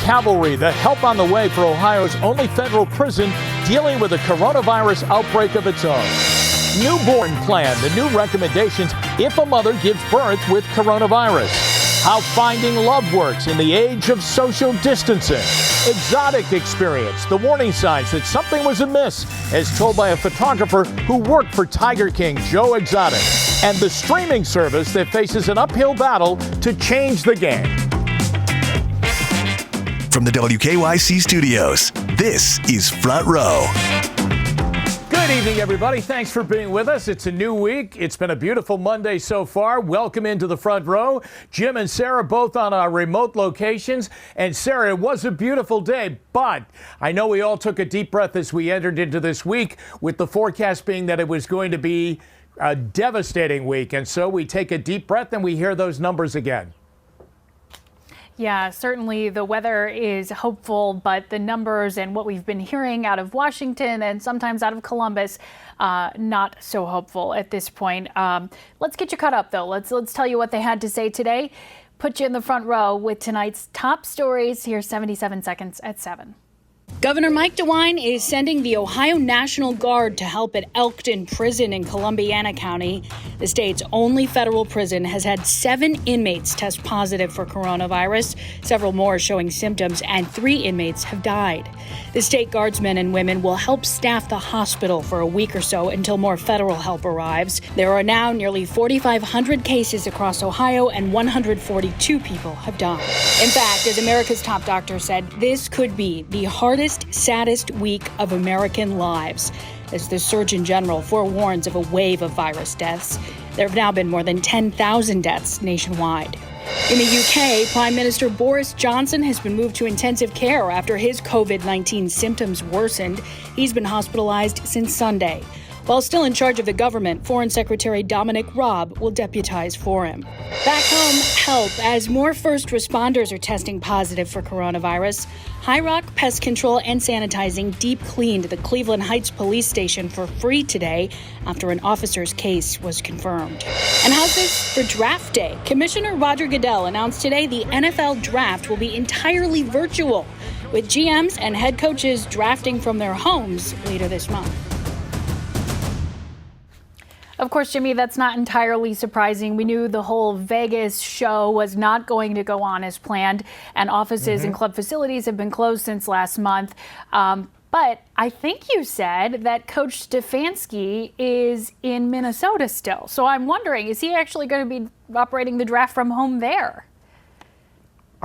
Cavalry, the help on the way for Ohio's only federal prison dealing with a coronavirus outbreak of its own. Newborn plan, the new recommendations if a mother gives birth with coronavirus. How finding love works in the age of social distancing. Exotic experience, the warning signs that something was amiss, as told by a photographer who worked for Tiger King Joe Exotic. And the streaming service that faces an uphill battle to change the game. From the WKYC studios, this is Front Row. Good evening, everybody. Thanks for being with us. It's a new week. It's been a beautiful Monday so far. Welcome into the Front Row. Jim and Sarah both on our remote locations. And Sarah, it was a beautiful day, but I know we all took a deep breath as we entered into this week, with the forecast being that it was going to be a devastating week. And so we take a deep breath and we hear those numbers again. Yeah, certainly the weather is hopeful, but the numbers and what we've been hearing out of Washington and sometimes out of Columbus, not so hopeful at this point. Let's get you caught up, though. Let's tell you what they had to say today. Put you in the front row with tonight's top stories. Here's 77 seconds at 7. Governor Mike DeWine is sending the Ohio National Guard to help at Elkton Prison in Columbiana County. The state's only federal prison has had 7 inmates test positive for coronavirus, several more showing symptoms, and 3 inmates have died. The state guardsmen and women will help staff the hospital for a week or so until more federal help arrives. There are now nearly 4,500 cases across Ohio, and 142 people have died. In fact, as America's top doctor said, this could be the hardest, saddest week of American lives, as the Surgeon General forewarns of a wave of virus deaths. There have now been more than 10,000 deaths nationwide. In the UK, Prime Minister Boris Johnson has been moved to intensive care after his COVID-19 symptoms worsened. He's been hospitalized since Sunday. While still in charge of the government, Foreign Secretary Dominic Raab will deputize for him. Back home, help as more first responders are testing positive for coronavirus. High Rock Pest Control and Sanitizing deep cleaned the Cleveland Heights police station for free today after an officer's case was confirmed. And how's this for draft day? Commissioner Roger Goodell announced today the NFL draft will be entirely virtual, with GMs and head coaches drafting from their homes later this month. Of course, Jimmy, that's not entirely surprising. We knew the whole Vegas show was not going to go on as planned, and offices and club facilities have been closed since last month. But I think you said that Coach Stefanski is in Minnesota still. So I'm wondering, is he actually going to be operating the draft from home there?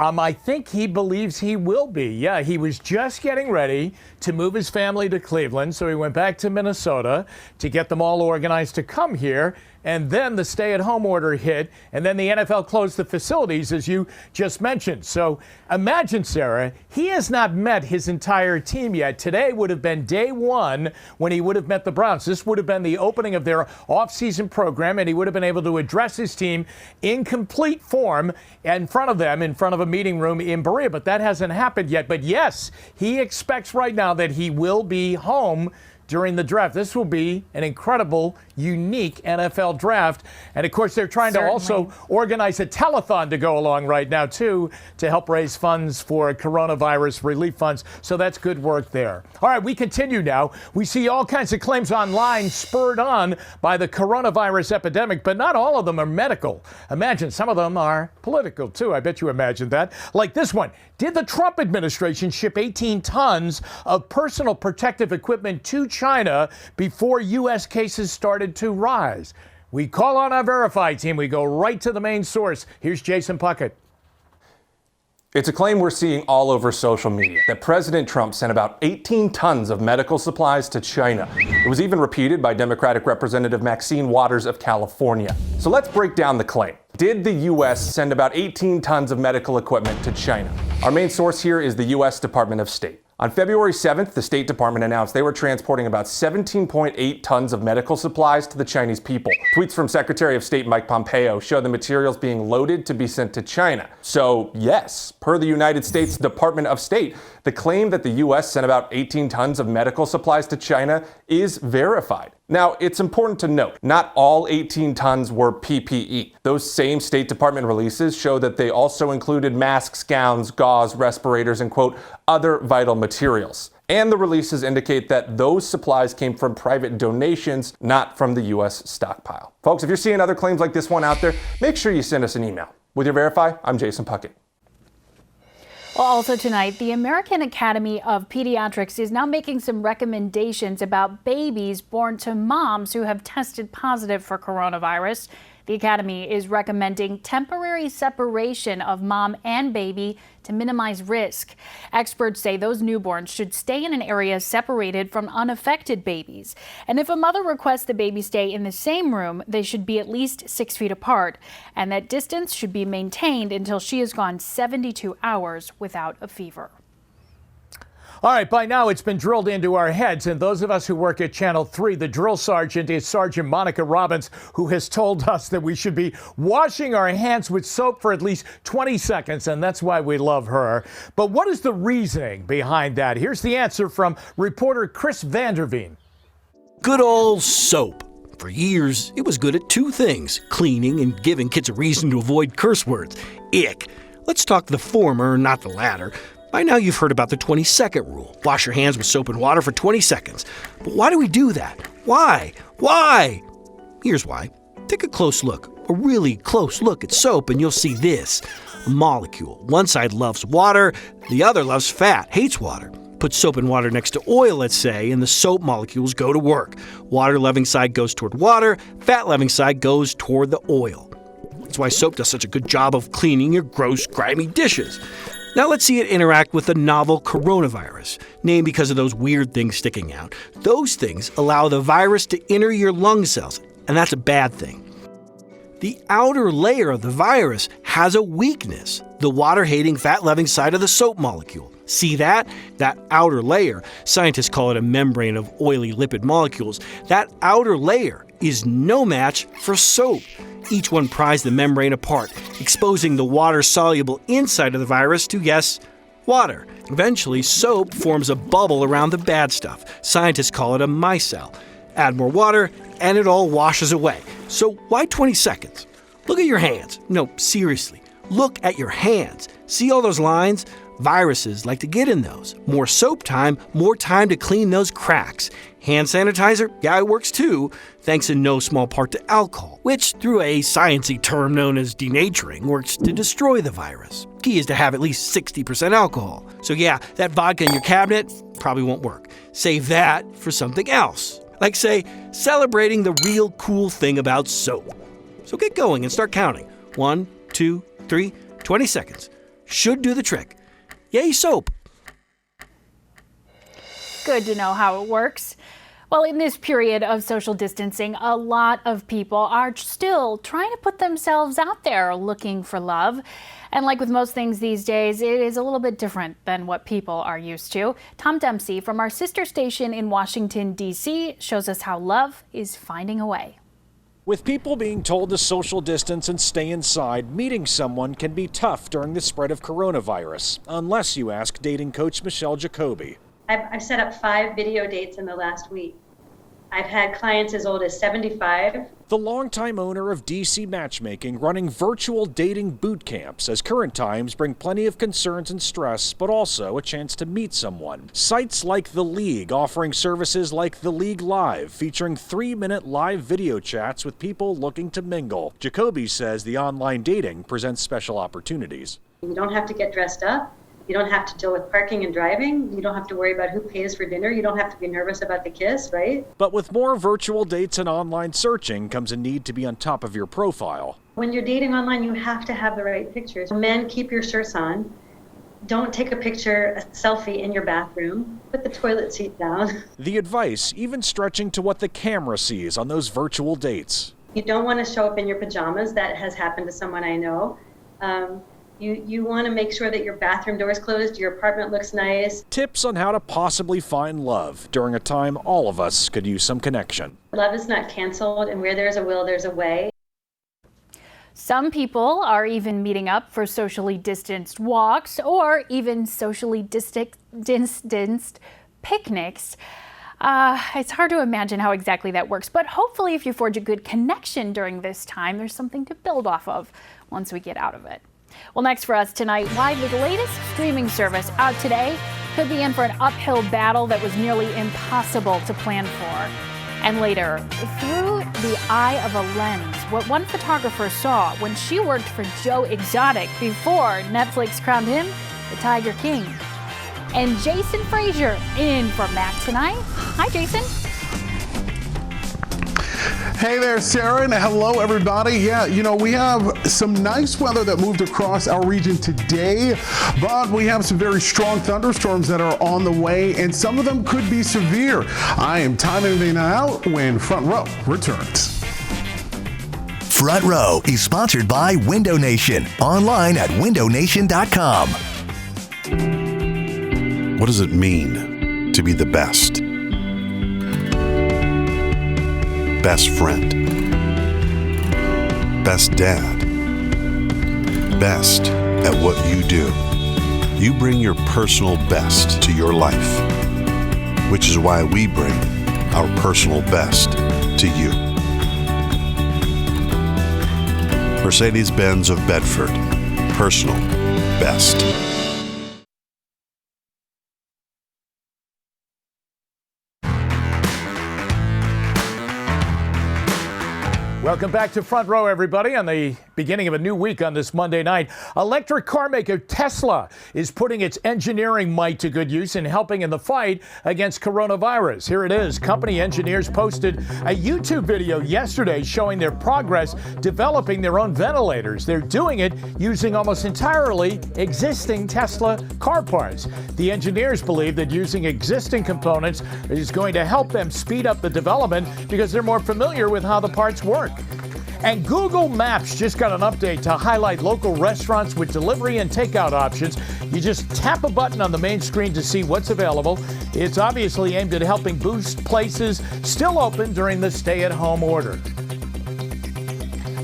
I think he believes he will be. Yeah, he was just getting ready to move his family to Cleveland, so he went back to Minnesota to get them all organized to come here. And then the stay-at-home order hit, and then the NFL closed the facilities, as you just mentioned. So imagine, Sarah, he has not met his entire team yet. Today would have been day one when he would have met the Browns. This would have been the opening of their off-season program, and he would have been able to address his team in complete form in front of them, in front of a meeting room in Berea. But that hasn't happened yet. But yes, he expects right now that he will be home during the draft. This will be an incredible, unique NFL draft. And of course, they're trying to also organize a telethon to go along right now, too, to help raise funds for coronavirus relief funds. So that's good work there. All right, we continue now. We see all kinds of claims online spurred on by the coronavirus epidemic, but not all of them are medical. Imagine some of them are political, too. I bet you imagine that. Like this one. Did the Trump administration ship 18 tons of personal protective equipment to China before U.S. cases started to rise? We call on our Verify team. We go right to the main source. Here's Jason Puckett. It's a claim we're seeing all over social media that President Trump sent about 18 tons of medical supplies to China. It was even repeated by Democratic Representative Maxine Waters of California. So let's break down the claim. Did the U.S. send about 18 tons of medical equipment to China? Our main source here is the U.S. Department of State. On February 7th, the State Department announced they were transporting about 17.8 tons of medical supplies to the Chinese people. Tweets from Secretary of State Mike Pompeo show the materials being loaded to be sent to China. So yes, per the United States Department of State, the claim that the U.S. sent about 18 tons of medical supplies to China is verified. Now, it's important to note, not all 18 tons were PPE. Those same State Department releases show that they also included masks, gowns, gauze, respirators, and, quote, other vital materials. And the releases indicate that those supplies came from private donations, not from the U.S. stockpile. Folks, if you're seeing other claims like this one out there, make sure you send us an email. With your Verify, I'm Jason Puckett. Well, also tonight, the American Academy of Pediatrics is now making some recommendations about babies born to moms who have tested positive for coronavirus. The Academy is recommending temporary separation of mom and baby to minimize risk. Experts say those newborns should stay in an area separated from unaffected babies. And if a mother requests the baby stay in the same room, they should be at least 6 feet apart. And that distance should be maintained until she has gone 72 hours without a fever. All right, by now it's been drilled into our heads, and those of us who work at Channel 3, the drill sergeant is Sergeant Monica Robbins, who has told us that we should be washing our hands with soap for at least 20 seconds, and that's why we love her. But what is the reasoning behind that? Here's the answer from reporter Chris Vanderveen. Good old soap. For years, it was good at two things: cleaning and giving kids a reason to avoid curse words. Ick. Let's talk the former, not the latter. By now you've heard about the 20-second rule. Wash your hands with soap and water for 20 seconds. But why do we do that? Why? Why? Here's why. Take a close look, a really close look at soap, and you'll see this. A molecule. One side loves water, the other loves fat, hates water. Put soap and water next to oil, let's say, and the soap molecules go to work. Water-loving side goes toward water, fat-loving side goes toward the oil. That's why soap does such a good job of cleaning your gross, grimy dishes. Now let's see it interact with the novel coronavirus, named because of those weird things sticking out. Those things allow the virus to enter your lung cells, and that's a bad thing. The outer layer of the virus has a weakness, the water-hating, fat-loving side of the soap molecule. See that? That outer layer, scientists call it a membrane of oily lipid molecules. That outer layer is no match for soap. Each one pries the membrane apart, exposing the water-soluble inside of the virus to, yes, water. Eventually, soap forms a bubble around the bad stuff. Scientists call it a micelle. Add more water, and it all washes away. So why 20 seconds? Look at your hands. No, seriously. Look at your hands. See all those lines? Viruses like to get in those. More soap time, more time to clean those cracks. Hand sanitizer, yeah, it works too, thanks in no small part to alcohol, which, through a sciencey term known as denaturing, works to destroy the virus. Key is to have at least 60% alcohol. So yeah, that vodka in your cabinet probably won't work. Save that for something else. Like, say, celebrating the real cool thing about soap. So get going and start counting. 1, 2, 3, 20 seconds. Should do the trick. Yay, soap! Good to know how it works. Well, in this period of social distancing, a lot of people are still trying to put themselves out there looking for love. And like with most things these days, it is a little bit different than what people are used to. Tom Dempsey from our sister station in Washington, D.C. shows us how love is finding a way. With people being told to social distance and stay inside, meeting someone can be tough during the spread of coronavirus, unless you ask dating coach Michelle Jacoby. I've set up 5 video dates in the last week. I've had clients as old as 75. The longtime owner of DC Matchmaking running virtual dating boot camps, as current times bring plenty of concerns and stress, but also a chance to meet someone. Sites like The League offering services like The League Live, featuring 3-minute live video chats with people looking to mingle. Jacoby says the online dating presents special opportunities. You don't have to get dressed up. You don't have to deal with parking and driving. You don't have to worry about who pays for dinner. You don't have to be nervous about the kiss, right? But with more virtual dates and online searching comes a need to be on top of your profile. When you're dating online, you have to have the right pictures. Men, keep your shirts on. Don't take a picture, a selfie in your bathroom. Put the toilet seat down. The advice even stretching to what the camera sees on those virtual dates. You don't want to show up in your pajamas. That has happened to someone I know. You want to make sure that your bathroom door is closed, your apartment looks nice. Tips on how to possibly find love during a time all of us could use some connection. Love is not canceled, and where there's a will, there's a way. Some people are even meeting up for socially distanced walks or even socially distanced picnics. It's hard to imagine how exactly that works, but hopefully if you forge a good connection during this time, there's something to build off of once we get out of it. Well, next for us tonight, why the latest streaming service out today could be in for an uphill battle that was nearly impossible to plan for. And later, through the eye of a lens, what one photographer saw when she worked for Joe Exotic before Netflix crowned him the Tiger King. And Jason Frazier in for Matt tonight. Hi, Jason. Hey there, Sarah, and hello, everybody. Yeah, we have some nice weather that moved across our region today, but we have some very strong thunderstorms that are on the way, and some of them could be severe. I am timing them out when Front Row returns. Front Row is sponsored by Window Nation, online at windownation.com. What does it mean to be the best? Best friend, best dad, best at what you do. You bring your personal best to your life, which is why we bring our personal best to you. Mercedes-Benz of Bedford, personal best. Welcome back to Front Row, everybody, on the beginning of a new week on this Monday night. Electric car maker Tesla is putting its engineering might to good use in helping in the fight against coronavirus. Here it is. Company engineers posted a YouTube video yesterday showing their progress developing their own ventilators. They're doing it using almost entirely existing Tesla car parts. The engineers believe that using existing components is going to help them speed up the development because they're more familiar with how the parts work. And Google Maps just got an update to highlight local restaurants with delivery and takeout options. You just tap a button on the main screen to see what's available. It's obviously aimed at helping boost places still open during the stay-at-home order.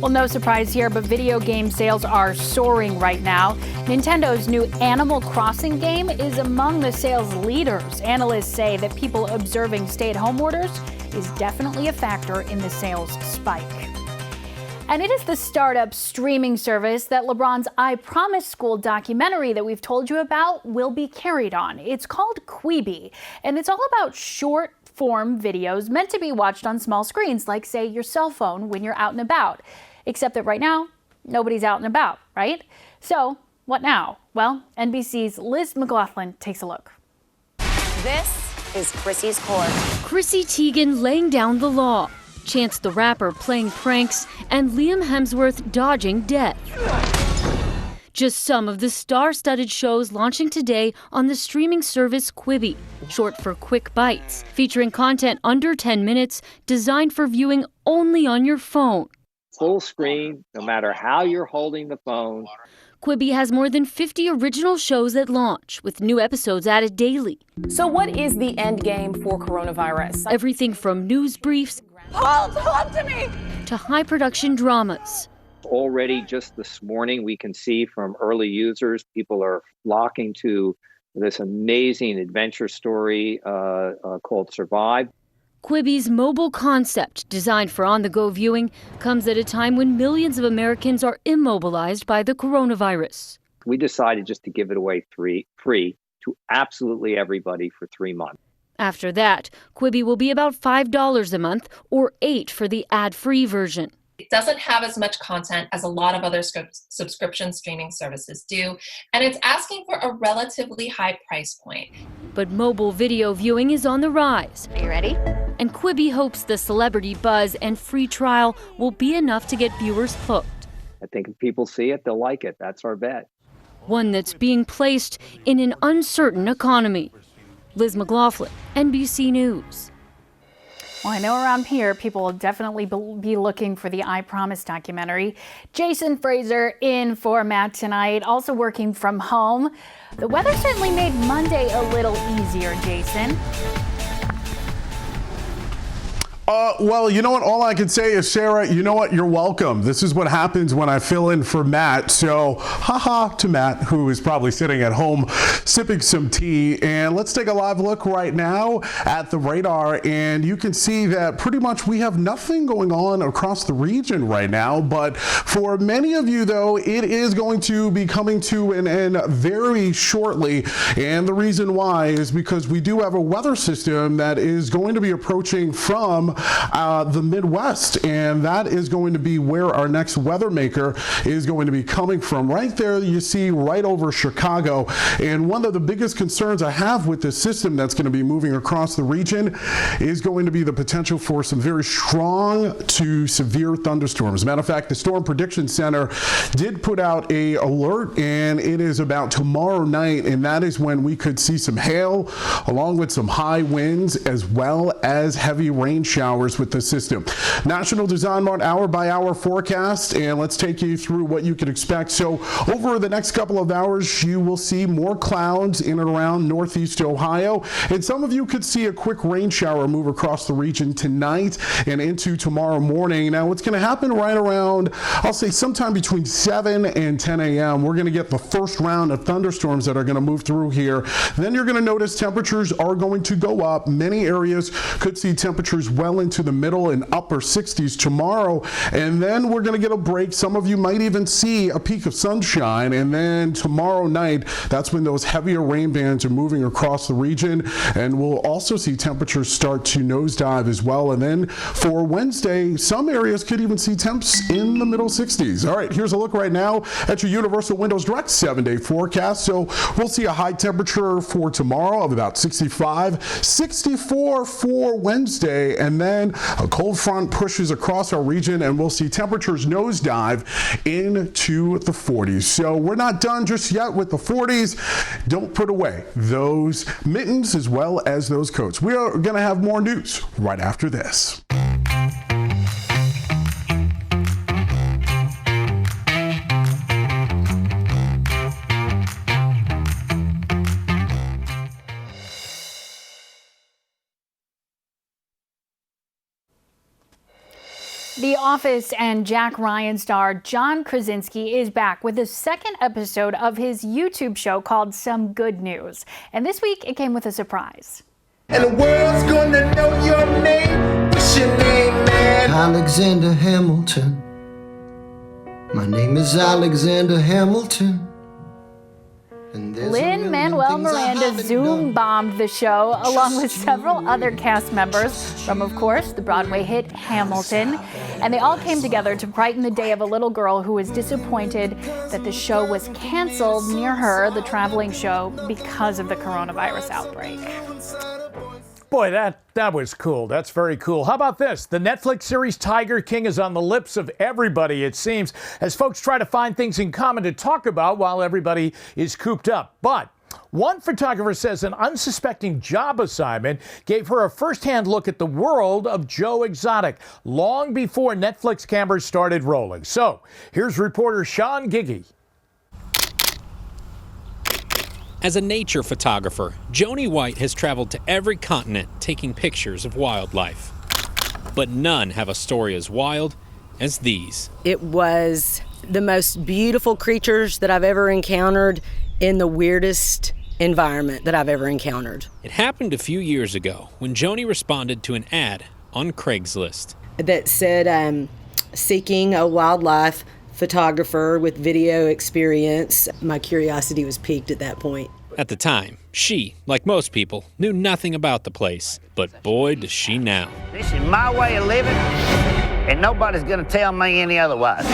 Well, no surprise here, but video game sales are soaring right now. Nintendo's new Animal Crossing game is among the sales leaders. Analysts say that people observing stay-at-home orders is definitely a factor in the sales spike. And it is the startup streaming service that LeBron's I Promise School documentary that we've told you about will be carried on. It's called Quibi, and it's all about short-form videos meant to be watched on small screens, like, say, your cell phone when you're out and about. Except that right now, nobody's out and about, right? So, what now? Well, NBC's Liz McLaughlin takes a look. This is Chrissy's Court. Chrissy Teigen laying down the law. Chance the Rapper playing pranks, and Liam Hemsworth dodging death. Just some of the star-studded shows launching today on the streaming service Quibi, short for Quick Bites, featuring content under 10 minutes, designed for viewing only on your phone. Full screen, no matter how you're holding the phone. Quibi has more than 50 original shows at launch, with new episodes added daily. So what is the end game for coronavirus? Everything from news briefs Hold to me! to high-production dramas. Already just this morning, we can see from early users, people are flocking to this amazing adventure story called Survive. Quibi's mobile concept, designed for on-the-go viewing, comes at a time when millions of Americans are immobilized by the coronavirus. We decided just to give it away free to absolutely everybody for 3 months. After that, Quibi will be about $5 a month or $8 for the ad-free version. It doesn't have as much content as a lot of other subscription streaming services do, and it's asking for a relatively high price point. But mobile video viewing is on the rise. Are you ready? And Quibi hopes the celebrity buzz and free trial will be enough to get viewers hooked. I think if people see it, they'll like it. That's our bet. One that's being placed in an uncertain economy. Liz McLaughlin, NBC News. Well, I know around here people will definitely be looking for the I Promise documentary. Jason Frazier in for Matt tonight, also working from home. The weather certainly made Monday a little easier, Jason. Well, you know what? All I can say is, Sarah, you know what? You're welcome. This is what happens when I fill in for Matt. So, haha to Matt, who is probably sitting at home sipping some tea. And let's take a live look right now at the radar. And you can see that pretty much we have nothing going on across the region right now. But for many of you, though, it is going to be coming to an end very shortly. And the reason why is because we do have a weather system that is going to be approaching from the Midwest. And that is going to be where our next weather maker is going to be coming from. Right there, you see right over Chicago. And one of the biggest concerns I have with this system that's going to be moving across the region is going to be the potential for some very strong to severe thunderstorms. As a matter of fact, the Storm Prediction Center did put out an alert, and it is about tomorrow night, and that is when we could see some hail along with some high winds as well as heavy rain showers with the system. National Design Mart hour-by-hour forecast, and let's take you through what you can expect. So over the next couple of hours, you will see more clouds in and around northeast Ohio, and some of you could see a quick rain shower move across the region tonight and into tomorrow morning. Now, what's going to happen right around, I'll say sometime between 7 and 10 a.m., we're going to get the first round of thunderstorms that are going to move through here. Then you're going to notice temperatures are going to go up. Many areas could see temperatures well into the middle and upper 60s tomorrow, and then we're going to get a break. Some of you might even see a peak of sunshine, and then tomorrow night, that's when those heavier rain bands are moving across the region, and we'll also see temperatures start to nosedive as well. And then for Wednesday, some areas could even see temps in the middle 60s. All right, here's a look right now at your Universal Windows Direct 7-day forecast. So we'll see a high temperature for tomorrow of about 65, 64 for Wednesday, and then a cold front pushes across our region, and we'll see temperatures nosedive into the 40s. So we're not done just yet with the 40s. Don't put away those mittens as well as those coats. We are going to have more news right after this. The Office and Jack Ryan star John Krasinski is back with the second episode of his YouTube show called Some Good News. And this week, it came with a surprise. And the world's gonna know your name. What's your name, man? Alexander Hamilton. My name is Alexander Hamilton. Lin-Manuel Miranda Zoom-bombed the show along with several other cast members from, of course, the Broadway hit Hamilton. And they all came together to brighten the day of a little girl who was disappointed that the show was canceled near her, the traveling show, because of the coronavirus outbreak. Boy, that was cool. That's very cool. How about this? The Netflix series Tiger King is on the lips of everybody, it seems, as folks try to find things in common to talk about while everybody is cooped up. But one photographer says an unsuspecting job assignment gave her a first-hand look at the world of Joe Exotic long before Netflix cameras started rolling. So here's reporter Sean Giggy. As a nature photographer, Joni White has traveled to every continent taking pictures of wildlife. But none have a story as wild as these. It was the most beautiful creatures that I've ever encountered in the weirdest environment that I've ever encountered. It happened a few years ago when Joni responded to an ad on Craigslist that said, seeking a wildlife photographer with video experience. My curiosity was piqued at that point. At the time, she, like most people, knew nothing about the place. But boy, does she now. This is my way of living, and nobody's going to tell me any otherwise.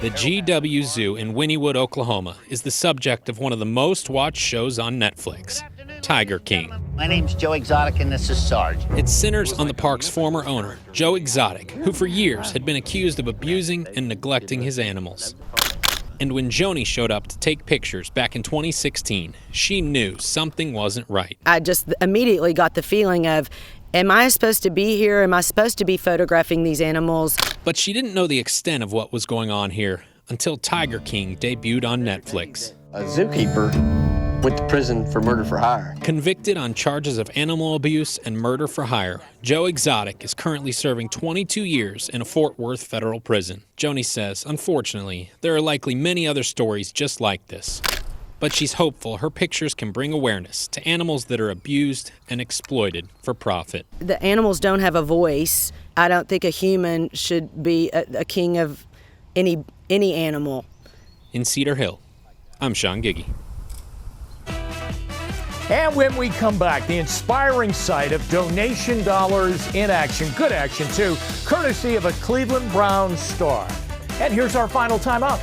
The GW Zoo in Wynnewood, Oklahoma, is the subject of one of the most watched shows on Netflix, Tiger King. My name's Joe Exotic, and this is Sarge. It centers on the park's former owner, Joe Exotic, who for years had been accused of abusing and neglecting his animals. And when Joni showed up to take pictures back in 2016, she knew something wasn't right. I just immediately got the feeling of, am I supposed to be here? Am I supposed to be photographing these animals? But she didn't know the extent of what was going on here until Tiger King debuted on Netflix. A zookeeper went to prison for murder for hire. Convicted on charges of animal abuse and murder for hire, Joe Exotic is currently serving 22 years in a Fort Worth federal prison. Joni says, unfortunately, there are likely many other stories just like this. But she's hopeful her pictures can bring awareness to animals that are abused and exploited for profit. The animals don't have a voice. I don't think a human should be a king of any animal. In Cedar Hill, I'm Sean Giggy. And when we come back, the inspiring sight of donation dollars in action, good action too, courtesy of a Cleveland Browns star. And here's our final time up.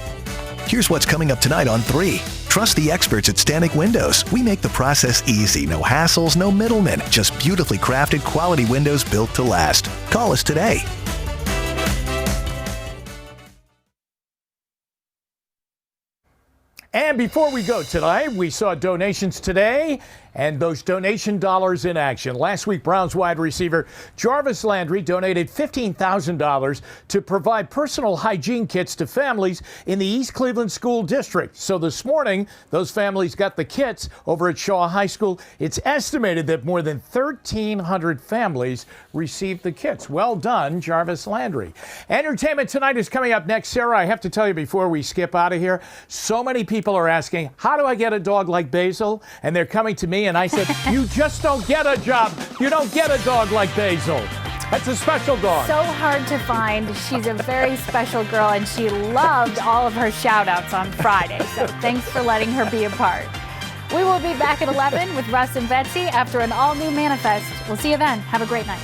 Here's what's coming up tonight on 3. Trust the experts at Stanek Windows. We make the process easy. No hassles, no middlemen. Just beautifully crafted quality windows built to last. Call us today. And before we go tonight, we saw donations today and those donation dollars in action. Last week, Browns wide receiver Jarvis Landry donated $15,000 to provide personal hygiene kits to families in the East Cleveland School District. So this morning, those families got the kits over at Shaw High School. It's estimated that more than 1,300 families received the kits. Well done, Jarvis Landry. Entertainment tonight is coming up next. Sarah, I have to tell you before we skip out of here, so many people are asking, how do I get a dog like Basil? And they're coming to me and I said, you just don't get a job. You don't get a dog like Basil. That's a special dog. So hard to find. She's a very special girl, and she loved all of her shout-outs on Friday. So thanks for letting her be a part. We will be back at 11 with Russ and Betsy after an all-new Manifest. We'll see you then. Have a great night.